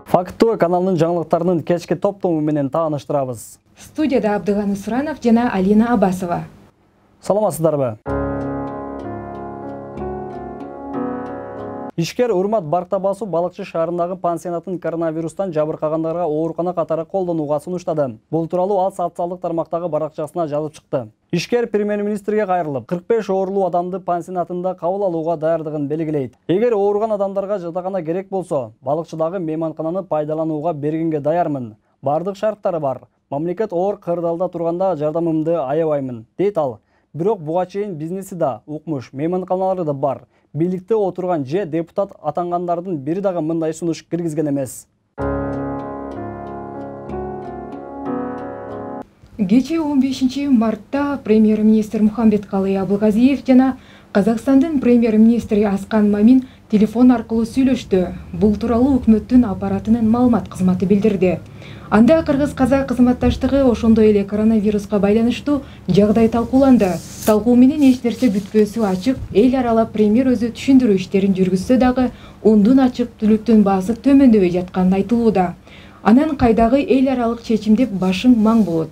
Факты каналының жаңалықтарының кешкі топтомы менен тааныштырабыз. Студияда Абдыган Усранов жана Алина Абасова. Саламатсыздарбы? Ишкер Урмат Барктабасу балыкчы шаарындагы пансионатын коронавирустан жабыркагандарга оорукана катары колдонууга сунуштады. Бул тууралуу ал социалдык тармактагы баракчасына жазып чыкты. Ишкер премьер-министрге кайрылып, 45 оорулуу адамды пансионатында кабыл алууга даярдыгын белгилейт. Эгер ооруган адамдарга жатакана керек болсо, балыкчыдагы мейманкананы пайдаланууга бергенге даярмын. Бардык шарттары бар. Мамлекет оор кырдаалда турганда жардамымды аябаймын, дейт ал. Бирок буга чейин бизнеси да, укмуш, мейманканалары да бар. Бийликте отурган же депутат атангандардын бири дагы мындай сунуш киргизген эмес. Кечээ 15 мартта премьер-министр Мухамбеткалый Абылгазиев жана Казакстандын премьер-министри Аскан Мамин телефон аркылуу сүйлөштү. Бул тууралуу өкмөттүн аппаратынын маалымат кызматы билдирди. Анда кыргыз-казак кызматташтыгы ошондой эле коронавируска байланыштуу жагдай талкууланды. Талкуу менен эч нерсе бүткөсү ачык, эл аралап премьер өзү түшүндүрүү иштерин жүргүзсө дагы ундун ачык-түлүктүн баасы төмөндөбөй жатканы айтылууда. Анан кайдагы эл аралык чечим деп башың маң болот.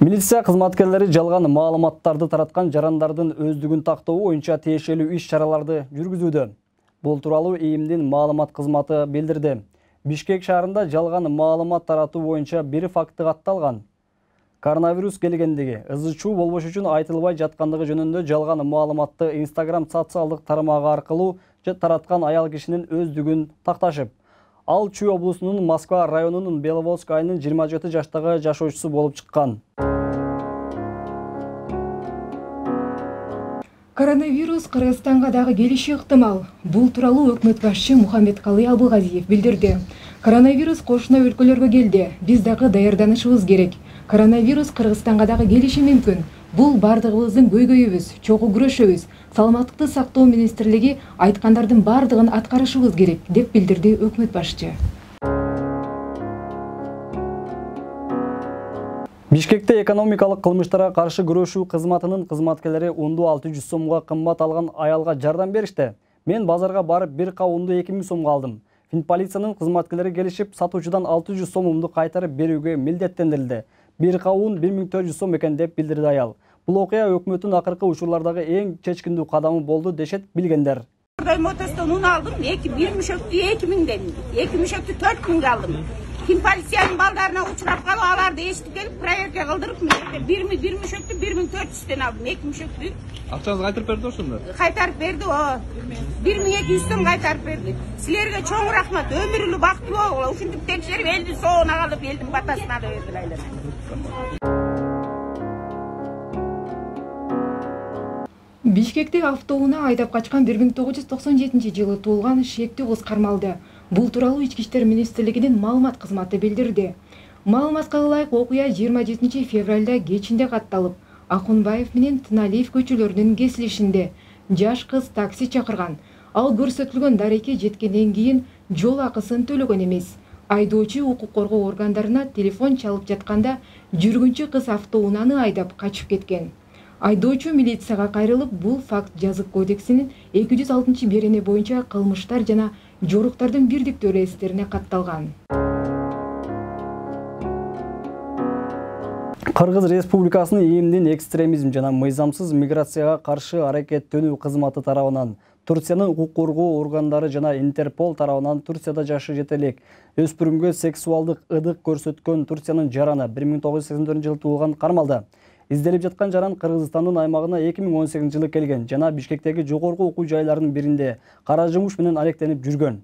Милиция кызматкерлери жалган маалыматтарды тараткан жарандардын өздүгүн тактоо боюнча тиешелүү иш-чараларды жүргүзүүдө. Бул тууралуу ИИМдин маалымат кызматы билдирди. Бишкек шаарында жалган маалымат таратуу боюнча бир факты катталган. Коронавирус келгендиги, ызы-чуу болбош үчүн айтылбай жаткандыгы жөнүндө жалган маалыматты Instagram социалдык тармагы аркылуу тараткан аял кишинин өздүгүн такташып, ал Чүй облусунун Москва районунун Беловодск айылынын 27 жаштагы жашоочусу болуп чыккан. Коронавирус Кыргызстанга дагы келиши ыктымал. Бул тууралуу өкмөт башчы Мухамбеткалый Абылгазиев билдирди. Коронавирус кошуна өлкөлөргө келди. Биз дагы даярданышыбыз керек. Коронавирус Кыргызстанга дагы келиши мүмкүн. Бул бардыгыбыздын көйгөйүбүз, чогуу күрөшөбүз. Саламаттыкты сактоо министрлиги айткандардын бардыгын аткарышыбыз керек, деп билдирди өкмөт башчы. Бишкекте экономикалык кылмыштарга каршы күрөшүү кызматынын кызматкерлери унду 600 сомго кымбат алган аялга жардам беришти. Мен базарга барып бир кап унду 2000 сомго алдым. Финполициянын кызматкерлери келишип, сатуучудан 600 сомумду кайтарып берүүгө милдеттендирилди. Бир кап ун 1400 сом экен деп билдирди аял. Бул окуя өкмөттүн акыркы учурлардагы эң чечкиндүү кадамы болду дешет билгендер. Мотостон un aldım. Bir müşöktü 2000'den. 2 müşöktü 4000'ga aldım. Kim polisiyanın baldarına uçurap kalıp alardı eşitip gelip proyekte kaldırıp bir müşöktü 1400'den aldım. 2 müşöktü. Akçanızı kaytarıp verdi oşunda? Kaytarıp verdi o. 1200 som kaytarıp verdi. Silerge çoğun rahmat. Ömürlü baktı o. Uşunduk tekşerip eldi soğuna kalıp eldin batasına da verdiler. Бишкекте автоунаа айдап качкан 1997-жылы туулган шектүү кыз кармалды. Бул тууралуу Ички иштер министрлигинин маалымат кызматы билдирди. Маалыматка ылайык окуя 27 февралда кечинде катталып, Акунбаев менен Тыналиев көчөлөрүнүн кесилишинде жаш кыз такси чакырган. Ал көрсөтүлгөн дарекке жеткенден кийин жол акысын төлөгөн эмес. Айдоочу укук коргоо органдарына телефон чалып жатканда жүргүнчү кыз автоунааны айдап качып кеткен. Айдоочу милицияга кайрылып, бул факт жазык кодексинин 206 берене боюнча кылмыштар жана жоруктардын бирдиктүү реестерине катталган. Кыргыз Республикасынын ИИМдин экстремизм жана мыйзамсыз миграцияга каршы аракеттенүү кызматы тарабынан Турциянын укук коргоо органдары жана Интерпол тарабынан Турцияда жашы жетелик өспүрүмгө сексуалдык ыдык көрсөткөн Турциянын жараны 1984-жылы туулган кармалды. Изделип жаткан жаран Кыргызстандын аймагына 2018-жылы келген жана Бишкектеги жогорку окуу жайларынын биринде кара жумуш менен алектенип жүргөн.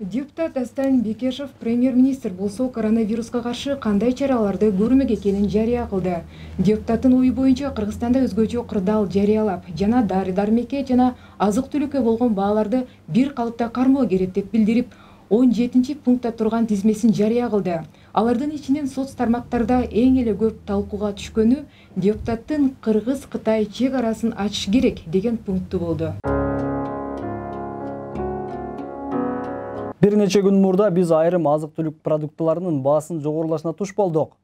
Депутат Астан Бекешев премьер-министр болсо коронавируска каршы кандай чараларды көрмөк экенин жарыя кылды. Депутаттын ою боюнча Кыргызстанда өзгөчө кырдаал жарыялап жана дары-дармекке жана азык-түлүккө болгон бааларды бир калыпта кармоо керек деп билдирип, 17 пунктта турган тизмесин жарыя кылды. Алардын ичинен соц тармактарда эң эле көп талкууга түшкөнү депутаттын Кыргыз-Кытай чек арасын ачыш керек деген пункту болду. Бир нече күн мурда биз айрым азык-түлүк продуктларынын баасын жогорулашына туш болдук.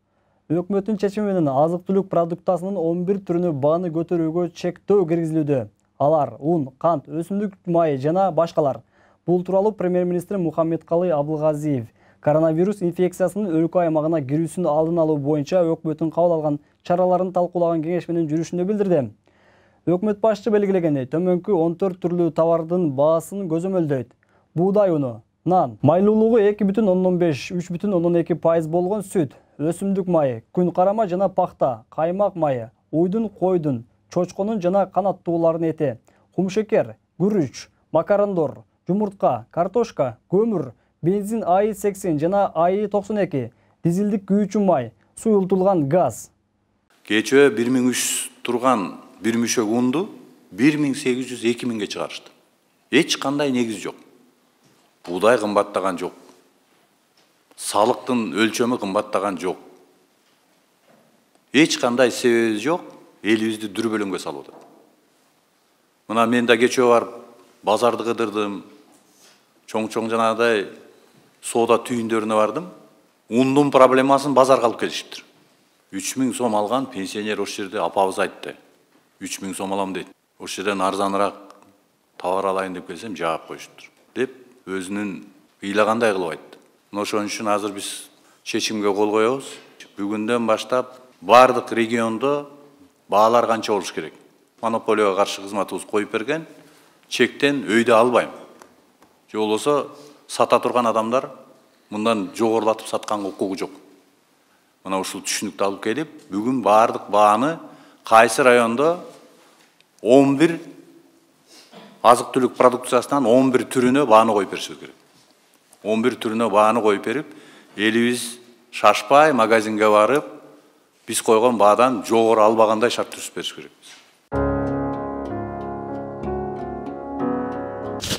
Өкмөттүн чечими менен азык-түлүк продуктасынын 11 түрүнө бааны көтөрүүгө чектөө киргизилүүдө. Алар un, кант, өсүмдүк майы жана башкалар. Бул тууралуу премьер-министр Мухаммедкалый Абылгазиев коронавирус инфекциясынын өлкө аймагына кирүүсүн алдын алуу боюнча өкмөттүн кабыл алган чараларын талкуулаган кеңеш менен жүрүшүндө билдирди. Өкмөт башчы белгилегендей, төмөнкү 14 түрлүү товардын баасын көзөмөлдөйт. Буудай уну, нан, майлуулугу 2,5–3,2% болгон сүт, өсүмдүк майы, күн карама жана пахта, каймак майы, уйдун, койдун, чочконун жана канаттуулардын эти, кумшекер, күрүч, макарондор, жумуртка, картошка, көмүр, бензин АИ-80 жана АИ-92, дизелдик күйүүчү май, суюлтулган газ. Кечөө 1300 турган бир мүшөк унду 1800–2000ге чыгарышты. Эч кандай негиз жок. Буудай кымбаттаган жок. Салыктын өлчөмү кымбаттаган жок. Эч кандай себеби жок, элибизди дүрбөлөңгө салып атат. Мына мен да кечөө барып базарды кыдырдым. Чоң-чоң жанагыдай соода түйүндөрүнө бардым. Ундун проблемасын базарга алып келишиптир. 3000 сом алган пенсионер ошол жерде апабыз айтты. 3000 сом алам дейт. Ошол жерден арзаныраак товар алайын деп келсем жаап коюштур. Деп өзүнүн ыйлагандай кылып айтты. Ошон үчүн азыр биз чечимге кол коебуз. Бүгүндөн баштап бардык региондо баалар канча болуш керек. Монополияга каршы кызматыбыз коюп берген. Чектен өйдө албайм. Же болбосо сата турган адамдар мындан жогорулатып сатканга укугу жок. Мына ушул түшүнүктү алып келип, бүгүн бардык бааны кайсы райондо 11 азык-түлүк продукциясынан 11 түрүнө бааны коюп беришибиз керек. 11 түрүнө бааны коюп берип, элибиз шашпай магазинге барып, биз койгон баадан жогору албагандай шарт түзүп бериш керекпиз.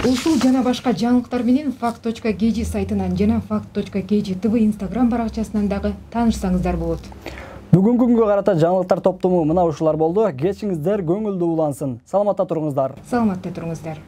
Ушул жана башка жаңылыктар менен fakt.kg сайтынан жана fakt.kg tv Instagram баракчасынан дагы таанышсаңыздар болот. Бүгүнкү күнгө карата жаңылыктар топтому мына ушулар болду. Кечиңиздер көңүлдүү улансын. Саламатта туруңуздар. Саламатта туруңуздар.